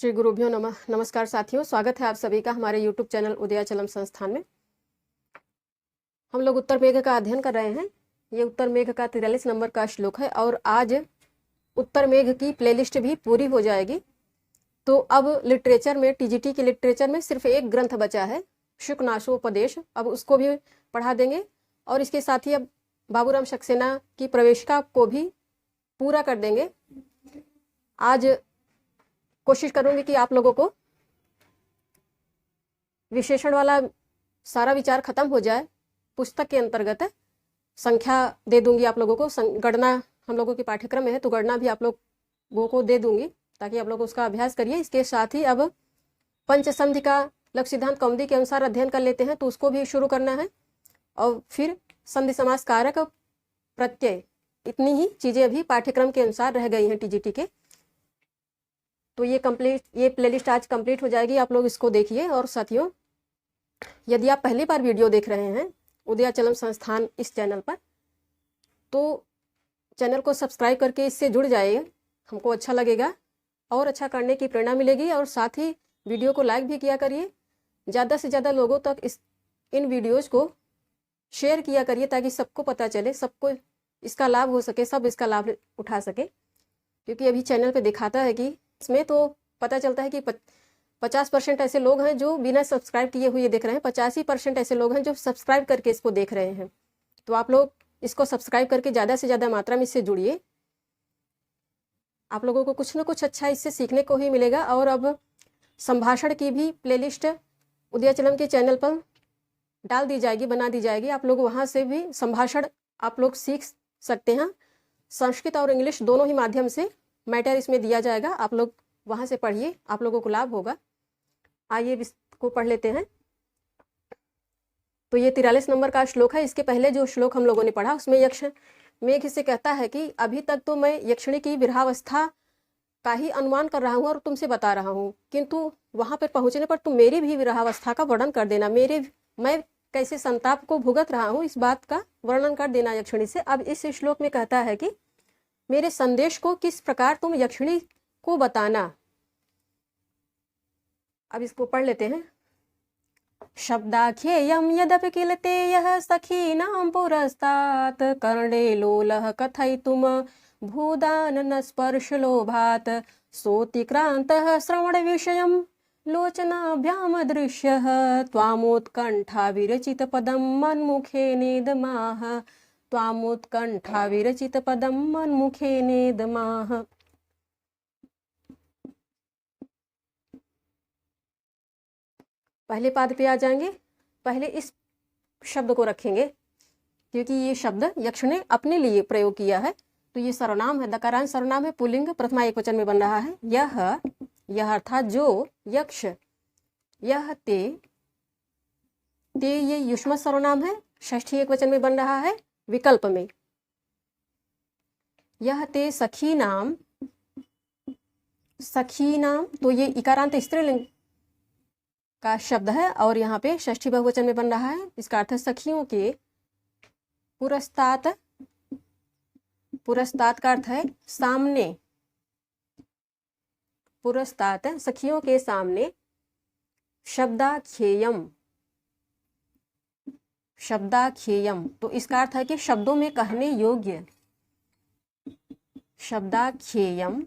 श्री गुरुभ्यो नमः। नमस्कार साथियों, स्वागत है आप सभी का हमारे YouTube चैनल उदयाचलम संस्थान में। हम लोग उत्तर मेघ का अध्ययन कर रहे हैं। ये उत्तर मेघ का 43 नंबर का श्लोक है और आज उत्तर मेघ की प्लेलिस्ट भी पूरी हो जाएगी। तो अब लिटरेचर में, टीजीटी के लिटरेचर में सिर्फ एक ग्रंथ बचा है, शुकनाशोपदेश। अब उसको भी पढ़ा देंगे और इसके साथ ही अब बाबूराम सक्सेना की प्रवेशिका को भी पूरा कर देंगे। आज कोशिश करूंगी कि आप लोगों को विशेषण वाला सारा विचार खत्म हो जाए। पुस्तक के अंतर्गत संख्या दे दूंगी आप लोगों को, गणना हम लोगों के पाठ्यक्रम में है तो गणना भी आप लोगों को दे दूंगी ताकि आप लोग उसका अभ्यास करिए। इसके साथ ही अब पंचसंधि का लक्ष्य सिद्धांत कौमुदी के अनुसार अध्ययन कर लेते हैं, तो उसको भी शुरू करना है। और फिर संधि समास कारक प्रत्यय, इतनी ही चीजें अभी पाठ्यक्रम के अनुसार रह गई हैं टीजीटी के। तो ये प्लेलिस्ट आज कंप्लीट हो जाएगी। आप लोग इसको देखिए। और साथियों, यदि आप पहली बार वीडियो देख रहे हैं उदयाचलम संस्थान इस चैनल पर, तो चैनल को सब्सक्राइब करके इससे जुड़ जाइए, हमको अच्छा लगेगा और अच्छा करने की प्रेरणा मिलेगी। और साथ ही वीडियो को लाइक भी किया करिए, ज़्यादा से ज़्यादा लोगों तक इन वीडियोज़ को शेयर किया करिए ताकि सबको पता चले, सबको इसका लाभ हो सके, सब इसका लाभ उठा सके। क्योंकि अभी चैनल पे दिखाता है कि इसमें तो पता चलता है कि 50% ऐसे लोग हैं जो बिना सब्सक्राइब किए हुए देख रहे हैं, 85% ऐसे लोग हैं जो सब्सक्राइब करके इसको देख रहे हैं। तो आप लोग इसको सब्सक्राइब करके ज़्यादा से ज़्यादा मात्रा में इससे जुड़िए। आप लोगों को कुछ ना कुछ अच्छा इससे सीखने को ही मिलेगा। और अब संभाषण की भी प्लेलिस्ट उदयाचलम के चैनल पर डाल दी जाएगी, बना दी जाएगी। आप लोग वहाँ से भी संभाषण आप लोग सीख सकते हैं। संस्कृत और इंग्लिश दोनों ही माध्यम से मैटर इसमें दिया जाएगा, आप लोग वहाँ से पढ़िए, आप लोगों को लाभ होगा। आइए इसको पढ़ लेते हैं। तो ये 43 नंबर का श्लोक है। इसके पहले जो श्लोक हम लोगों ने पढ़ा उसमें यक्ष मेघ से कहता है कि अभी तक तो मैं यक्षिणी की विरहावस्था का ही अनुमान कर रहा हूँ और तुमसे बता रहा हूँ, किंतु वहाँ पर पहुँचने पर तुम मेरी भी विरहावस्था का वर्णन कर देना। मैं कैसे संताप को भुगत रहा हूँ, इस बात का वर्णन कर देना यक्षिणी से। अब इस श्लोक में कहता है कि मेरे संदेश को किस प्रकार तुम यक्षिणी को बताना। अब इसको पढ़ लेते हैं। शब्दाख्येयं यदपि किल तेयः सखीनां पुरस्तात् कर्णे लोलः कथयितुं भूदानन स्पर्शलोभात् सोऽतिक्रान्तः श्रवणविषयं लोचनाभ्यां दृश्यः त्वामोत्कण्ठा विरचितपदं मन्मुखे नेदमाह त्वामोत्कण्ठा विरचितपदं मन्मुखे नेदमाह। पहले पाद पे आ जाएंगे। पहले इस शब्द को रखेंगे क्योंकि ये शब्द यक्ष ने अपने लिए प्रयोग किया है। तो ये सर्वनाम है, दकारांत सर्वनाम है, पुल्लिंग, प्रथमा एकवचन में बन रहा है। यह अर्थात जो, यक्ष, यह ते ये युष्म सर्वनाम है, षष्ठी एकवचन में बन रहा है विकल्प में। यह ते सखी नाम, तो ये इकारांत स्त्रीलिंग का शब्द है और यहाँ पे षष्ठी बहुवचन में बन रहा है। इसका अर्थ है सखियों के पुरस्तात। पुरस्तात का अर्थ है सामने, पुरस्तात सखियों के सामने। शब्दाख्येयम, शब्दाख्येयम तो इसका अर्थ है कि शब्दों में कहने योग्य। शब्दाख्येयम,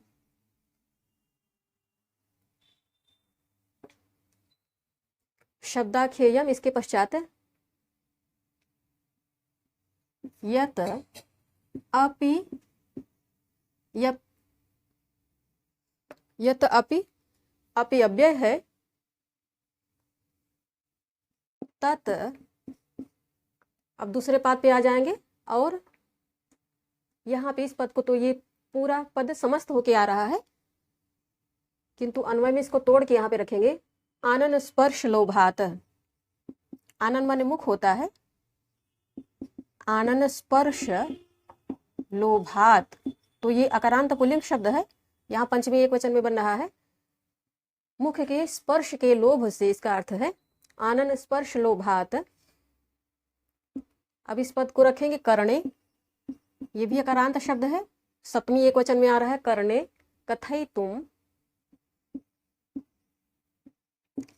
शब्दाख्येयम। इसके पश्चात यत अपि, यत अपि, अपि अव्यय है, तत्। अब दूसरे पाद पे आ जाएंगे और यहाँ पे इस पद को, तो ये पूरा पद समस्त होके आ रहा है किंतु अन्वय में इसको तोड़ के यहाँ पे रखेंगे। आनन स्पर्श लोभात, आनन माने मुख होता है, आनन स्पर्श लोभात तो ये अकारांत पुल्लिंग शब्द है, यहाँ पंचमी एकवचन में बन रहा है। मुख के स्पर्श के लोभ से इसका अर्थ है आनन स्पर्श लोभात। अब इस पद को रखेंगे कर्णे, ये भी अकारांत शब्द है, सप्तमी एकवचन में आ रहा है कर्णे। कथयितुम,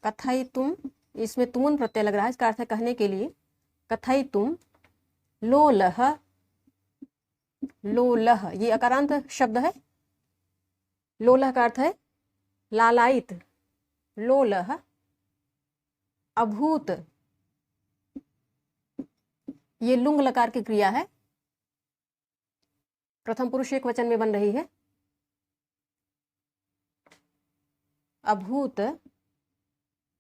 कथयितुम, इसमें तुमुन प्रत्यय लग रहा है, इसका अर्थ है कहने के लिए। कथयितुम लोलह, लोलह ये अकारांत शब्द है। लोलह का अर्थ है लालायित। लोलह अभूत, ये लुंग लकार की क्रिया है, प्रथम पुरुष एक वचन में बन रही है। अभूत,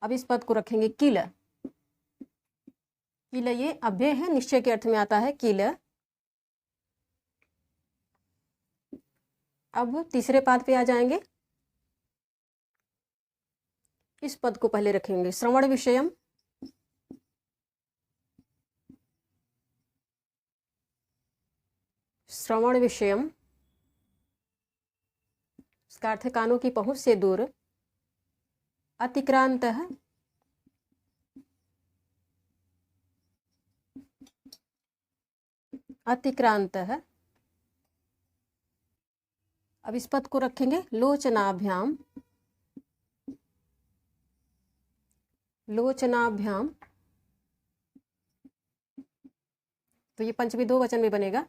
अब इस पद को रखेंगे किल। किल ये अव्यय है, निश्चय के अर्थ में आता है किल। अब तीसरे पाद पे आ जाएंगे। इस पद को पहले रखेंगे श्रवण विषयम। श्रवण विषयम, इसका अर्थ है कानों की पहुंच से दूर। अतिक्रांत, अतिक्रांत है। अब इस पद को रखेंगे लोचनाभ्याम। लोचनाभ्याम, तो ये पंचमी दो वचन में बनेगा।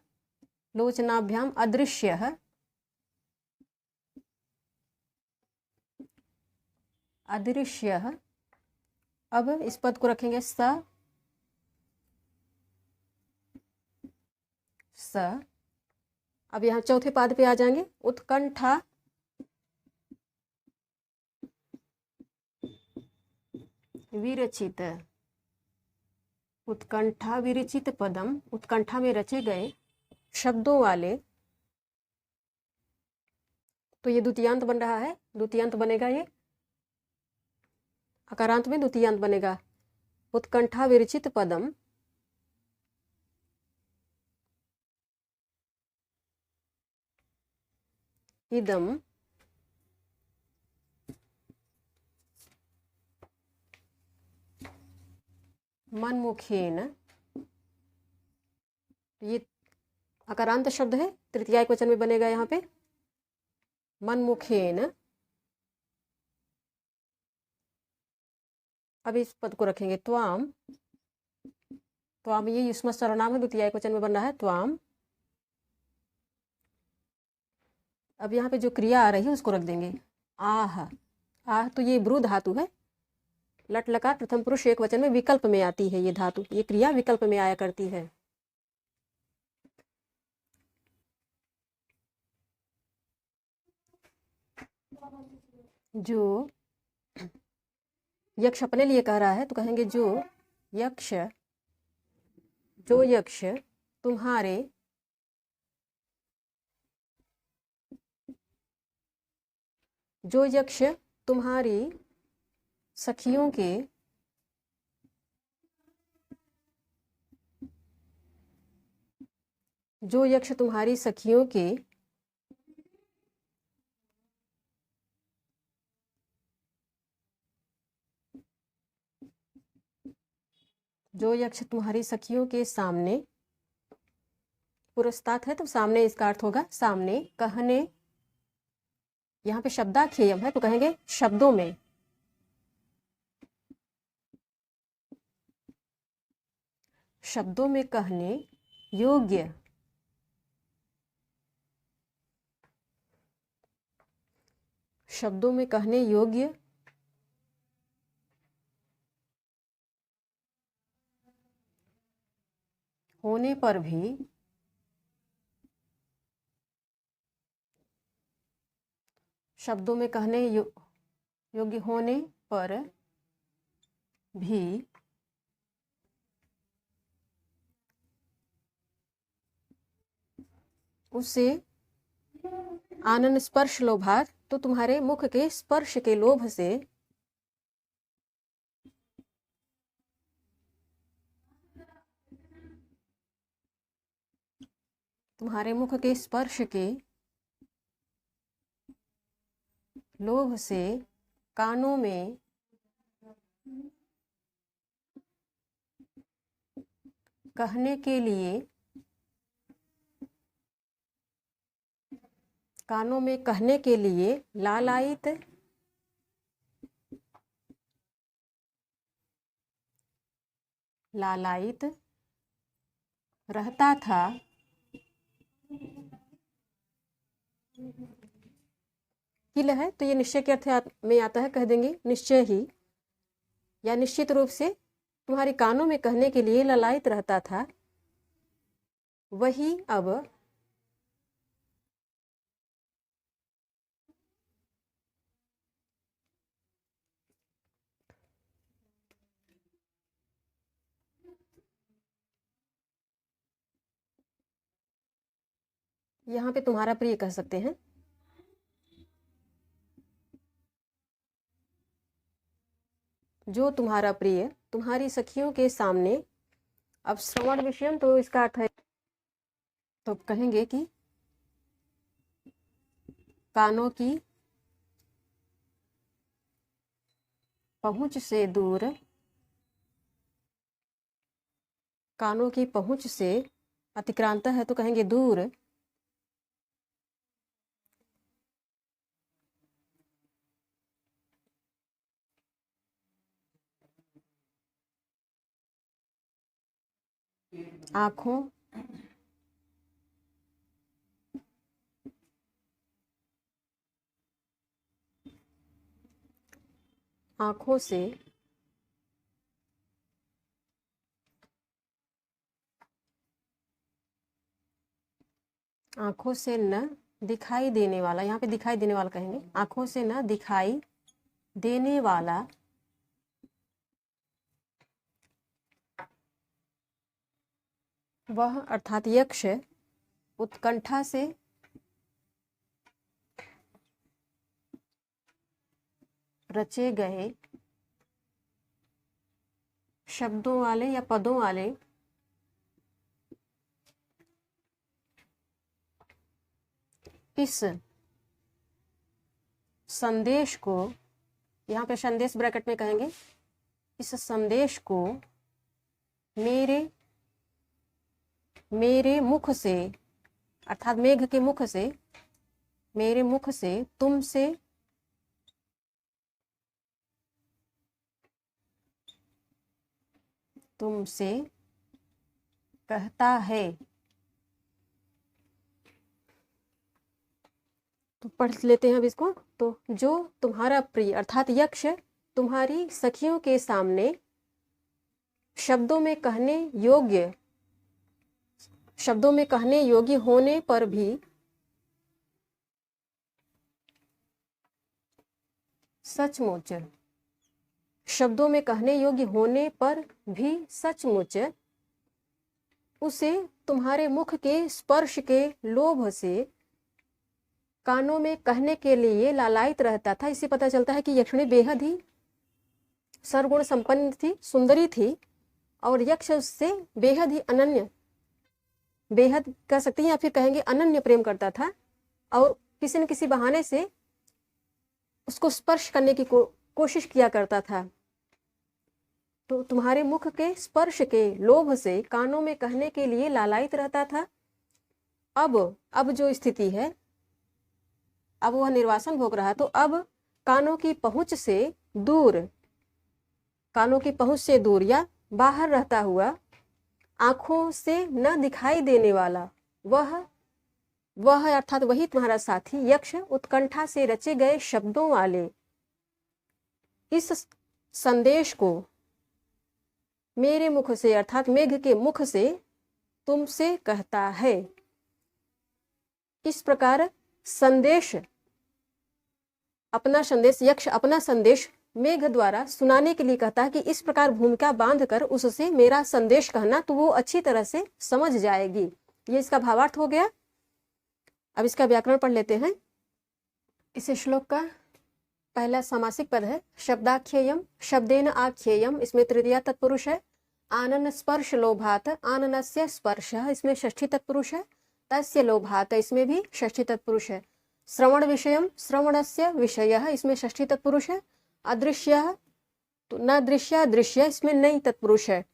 लोचनाभ्याम अदृश्य है। अदृश्य है। अब इस पद को रखेंगे स। स, अब यहाँ चौथे पाद पे आ जाएंगे उत्कंठा। विरचित, उत्कंठा विरचित पदम, उत्कंठा में रचे गए शब्दों वाले। तो ये द्वितीयांत बन रहा है, द्वितीयांत बनेगा ये, अकारांत में द्वितीयांत बनेगा। उत्कंठा विरचित पदम इदम मनमुखेन, ये अकारांत शब्द है, तृतीया एक वचन में बनेगा यहाँ पे। मनमुखेन, अब इस पद को रखेंगे त्वाम। त्वाम ये युष्म सर्वनाम है, द्वितीया एक वचन में बन रहा है त्वाम। अब यहाँ पे जो क्रिया आ रही है उसको रख देंगे आह। आह तो ये ब्रू धातु है। लट लकार प्रथम पुरुष एक वचन में विकल्प में आती है ये धातु, ये क्रिया विकल्प में आया करती है। जो यक्ष अपने लिए कह रहा है तो कहेंगे जो यक्ष, जो यक्ष तुम्हारे, जो यक्ष तुम्हारी सखियों के, जो यक्ष तुम्हारी सखियों के जो यक्ष तुम्हारी सखियों के सामने, पुरस्तात् है तो सामने इसका अर्थ होगा सामने। कहने, यहाँ पे शब्दाख्ययम है तो कहेंगे शब्दों में। शब्दों में कहने योग्य, शब्दों में कहने योग्य होने पर भी, शब्दों में कहने योग्य होने पर भी उसे आनंद स्पर्श लोभात, तो तुम्हारे मुख के स्पर्श के लोभ से तुम्हारे मुख के स्पर्श के लोभ से कानों में कहने के लिए, कानों में कहने के लिए लालायित लालायित रहता था, किल है तो ये निश्चय के अर्थ में आता है, कह देंगे निश्चय ही या निश्चित रूप से तुम्हारे कानों में कहने के लिए लालायित रहता था, वही अब यहाँ पे तुम्हारा प्रिय कह सकते हैं। जो तुम्हारा प्रिय तुम्हारी सखियों के सामने, अब श्रवण विषयम तो इसका अर्थ है, तो कहेंगे कि कानों की पहुंच से दूर, कानों की पहुंच से अतिक्रांत है तो कहेंगे दूर, आँखों आँखों से न दिखाई देने वाला, यहाँ पे दिखाई देने वाला कहेंगे, आँखों से न दिखाई देने वाला वह अर्थात यक्ष उत्कंठा से रचे गए शब्दों वाले या पदों वाले इस संदेश को, यहाँ पे संदेश ब्रैकेट में कहेंगे, इस संदेश को मेरे मुख से अर्थात मेघ के मुख से, मेरे मुख से तुमसे कहता है। तो पढ़ लेते हैं अब इसको। तो जो तुम्हारा प्रिय अर्थात यक्ष तुम्हारी सखियों के सामने शब्दों में कहने योग्य होने पर भी सचमुच, शब्दों में कहने योग्य होने पर भी सचमुच उसे तुम्हारे मुख के स्पर्श के लोभ से कानों में कहने के लिए लालायित रहता था। इससे पता चलता है कि यक्षिणी बेहद ही सर्वगुण संपन्न थी, सुंदरी थी, और यक्ष उससे बेहद ही अनन्य, बेहद कह सकते हैं या फिर कहेंगे अनन्य प्रेम करता था, और किसी न किसी बहाने से उसको स्पर्श करने की कोशिश किया करता था। तो तुम्हारे मुख के स्पर्श के लोभ से कानों में कहने के लिए लालायित रहता था। अब जो स्थिति है, अब वह निर्वासन भोग रहा, तो अब कानों की पहुंच से दूर या बाहर रहता हुआ, आंखों से न दिखाई देने वाला वह अर्थात वही तुम्हारा साथी यक्ष उत्कंठा से रचे गए शब्दों वाले इस संदेश को मेरे मुख से अर्थात मेघ के मुख से तुमसे कहता है। इस प्रकार यक्ष अपना संदेश मेघ द्वारा सुनाने के लिए कहता है कि इस प्रकार भूमिका बांधकर उससे मेरा संदेश कहना, तो वो अच्छी तरह से समझ जाएगी। ये इसका भावार्थ हो गया। अब इसका व्याकरण पढ़ लेते हैं। इस श्लोक का पहला समासिक पद है शब्दाख्येयम, शब्देन आख्येयम, इसमें तृतीया तत्पुरुष है। आनन स्पर्श लोभात, आननस्य स्पर्श, इसमें षष्ठी तत्पुरुष है। तस्य लोभात, इसमें भी षष्ठी तत्पुरुष है। श्रवण विषयम, श्रवणस्य विषयः, इसमें षष्ठी तत्पुरुष है। अदृश्यः तो न दृश्य दृश्य, इसमें नई तत्पुरुष है।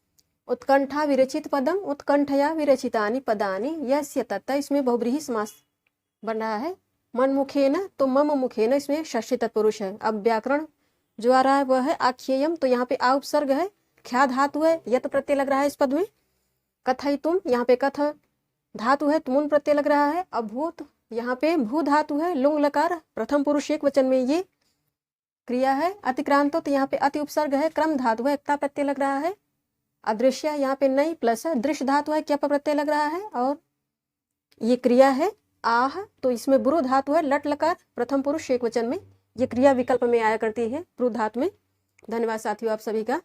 उत्कंठा विरचित पदम, उत्कंठया विरचितानि पदानि, यस्य तत्, इसमें बहुब्रीहि समास बन रहा है। मन मुखेन तो मम मुखेन, इसमें षष्ठी तत्पुरुष है। अब व्याकरण जो आ रहा है वह है आख्येयम, तो यहाँ पे आ उपसर्ग है, ख्या धातु है, यत प्रत्यय लग रहा है इस पद में। कथयितुम, यहाँ पे कथ धातु है, तुमुन प्रत्यय लग रहा है। अभूत, यहाँ पे भू धातु है, लुंग लकार प्रथम पुरुष एक वचन में ये क्रिया है। अतिक्रांतो, तो यहाँ पे अति उपसर्ग है, क्रम धातु है, एकता प्रत्यय लग रहा है। अदृश्य, यहाँ पे नहीं प्लस है, दृश्य धातु है, क्या प्रत्यय लग रहा है, और ये क्रिया है आह, तो इसमें ब्रू धातु है, लट लकार प्रथम पुरुष एक वचन में, ये क्रिया विकल्प में आया करती है ब्रू धातु में। धन्यवाद साथियों आप सभी का।